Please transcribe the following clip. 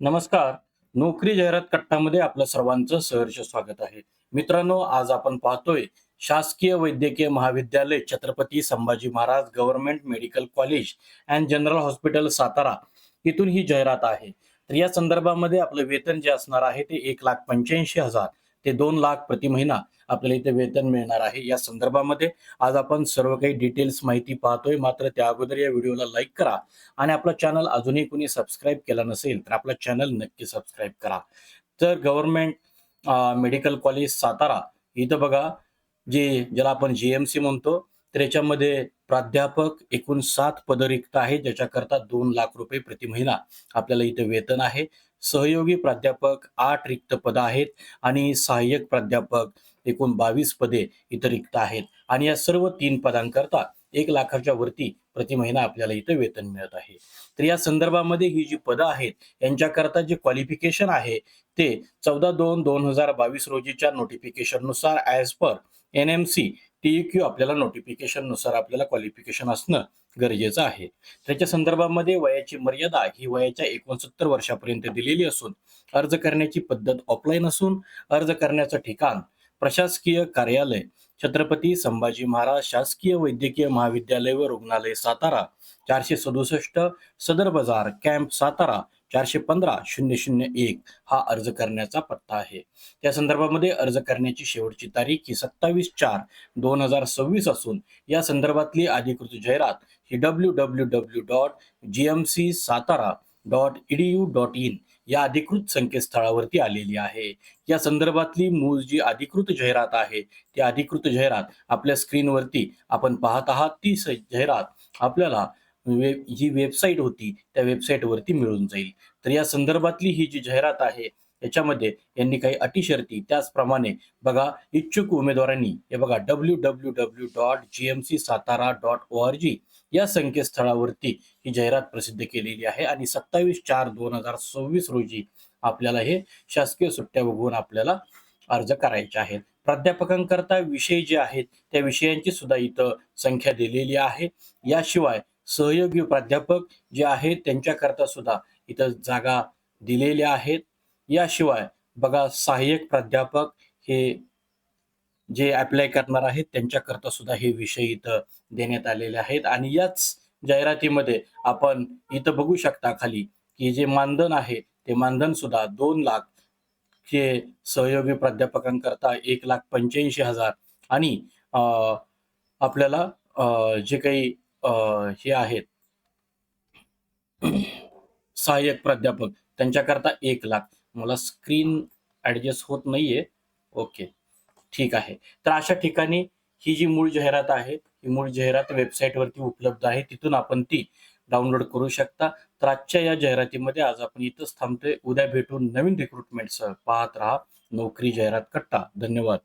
नमस्कार. नोकरी जाहिरात कट्टामध्ये आपलं सर्वांचं सहर्ष स्वागत आहे. मित्रांनो, आज आपण पाहतोय शासकीय वैद्यकीय महाविद्यालय Chhatrapati Sambhaji Maharaj government medical college and general hospital Satara इथून ही जाहिरात आहे. तर या संदर्भामध्ये आपलं वेतन जे असणार आहे ते 1,85,000 ते 2,00,000 प्रति महिना आपल्याला इथे वेतन मिळणार आहे. या संदर्भामध्ये आज आपण सर्व काही डिटेल्स माहिती पाहतोय. मात्र त्या अगोदर या व्हिडिओला लाईक करा आणि आपला चॅनल अजूनही कोणी सबस्क्राईब केला नसेल तर आपला चॅनल नक्की सबस्क्राईब करा. तर गव्हर्नमेंट मेडिकल कॉलेज सातारा इथं बघा, ज्याला आपण जीएमसी म्हणतो, तर याच्यामध्ये प्राध्यापक एकूण 7 पदं रिक्त आहेत, ज्याच्याकरता 2,00,000 रुपये प्रति महिना आपल्याला इथे वेतन आहे. सहयोगी प्राध्यापक 8 रिक्त पदं आहेत आणि सहाय्यक प्राध्यापक एकूण 22 पदे इथं रिक्त आहेत आणि या सर्व 3 पदांकरता 1,00,000च्या वरती प्रति महिना आपल्याला इथे वेतन मिळत आहे. तर या संदर्भामध्ये ही जी पदं आहेत, यांच्याकरता जे क्वालिफिकेशन आहे, ते 14/2/2022 रोजीच्या नोटिफिकेशननुसार ॲज पर एन-एम-सी टी-ई-क्यू आपल्याला नोटिफिकेशननुसार आपल्याला क्वालिफिकेशन असणं गरजेचं आहे. त्याच्या संदर्भामध्ये वयाची मर्यादा ही वयाच्या 69 वर्षापर्यंत दिलेली असून अर्ज करण्याची पद्धत ऑफलाईन असून अर्ज करण्याचं ठिकाण प्रशासकीय कार्यालय छत्रपती संभाजी महाराज शासकीय वैद्यकीय महाविद्यालय व रुग्णालय सातारा 467 सदर बाजार कॅम्प सातारा 415-001 हा अर्ज करण्याचा पत्ता आहे. त्या संदर्भामध्ये अर्ज करण्याची शेवटची तारीख ही 27/4/2026 असून या संदर्भातली अधिकृत जाहिरात ही www.gmcsatara.edu.in या अधिकृत संकेतस्थळावरती आलेली आहे. या संदर्भातली मूळ जी अधिकृत जाहिरात आहे, ती अधिकृत जाहिरात आपल्या स्क्रीनवरती आपण पाहत आहात. ती जाहिरात आपल्याला जी वेबसाईट होती त्या वेबसाईटवरती मिळून जाईल. तर या संदर्भातली ही जी जाहिरात आहे, याच्यामध्ये यांनी काही अटी शर्ती त्याचप्रमाणे बघा, इच्छुक उमेदवारांनी हे बघा www.gmcsatara.org या संकेतस्थळावरती ही जाहिरात प्रसिद्ध केलेली आहे आणि 27/4/2026 रोजी आपल्याला हे शासकीय सुट्ट्या बघून आपल्याला अर्ज करायचे आहेत. प्राध्यापकांकरता विषय जे आहेत त्या विषयांची सुद्धा इथं संख्या दिलेली आहे. याशिवाय सहयोगी प्राध्यापक जे आहेत त्यांच्याकरता सुद्धा इथं जागा दिलेल्या आहेत. याशिवाय बघा, सहाय्यक प्राध्यापक हे जे अप्लाय करणार आहेत त्यांच्याकरता सुद्धा हे विषय इथं देण्यात आलेले आहेत आणि याच जाहिरातीमध्ये आपण इथं बघू शकता खाली, की जे मानधन आहे ते मानधन सुद्धा 2,00,000 हे सहयोगी प्राध्यापकांकरता 1,85,000 आणि अ, आपल्याला जे काही हे आहेत सहाय्यक प्राध्यापक त्यांच्याकरता 1,00,000. मला स्क्रीन ॲडजस्ट होत नाहीये. ओके. ठीक आहे. तर अशा ठिकाणी ही जी मूळ जाहिरात आहे, ही मूळ जाहिरात वेबसाईटवरती उपलब्ध आहे. तिथून आपण ती डाउनलोड करू शकता. तर आजच्या या जाहिरातीमध्ये आज आपण इथंच थांबतोय. उद्या भेटू नवीन रिक्रुटमेंटसह. पाहत रहा नोकरी जाहिरात कट्टा. धन्यवाद.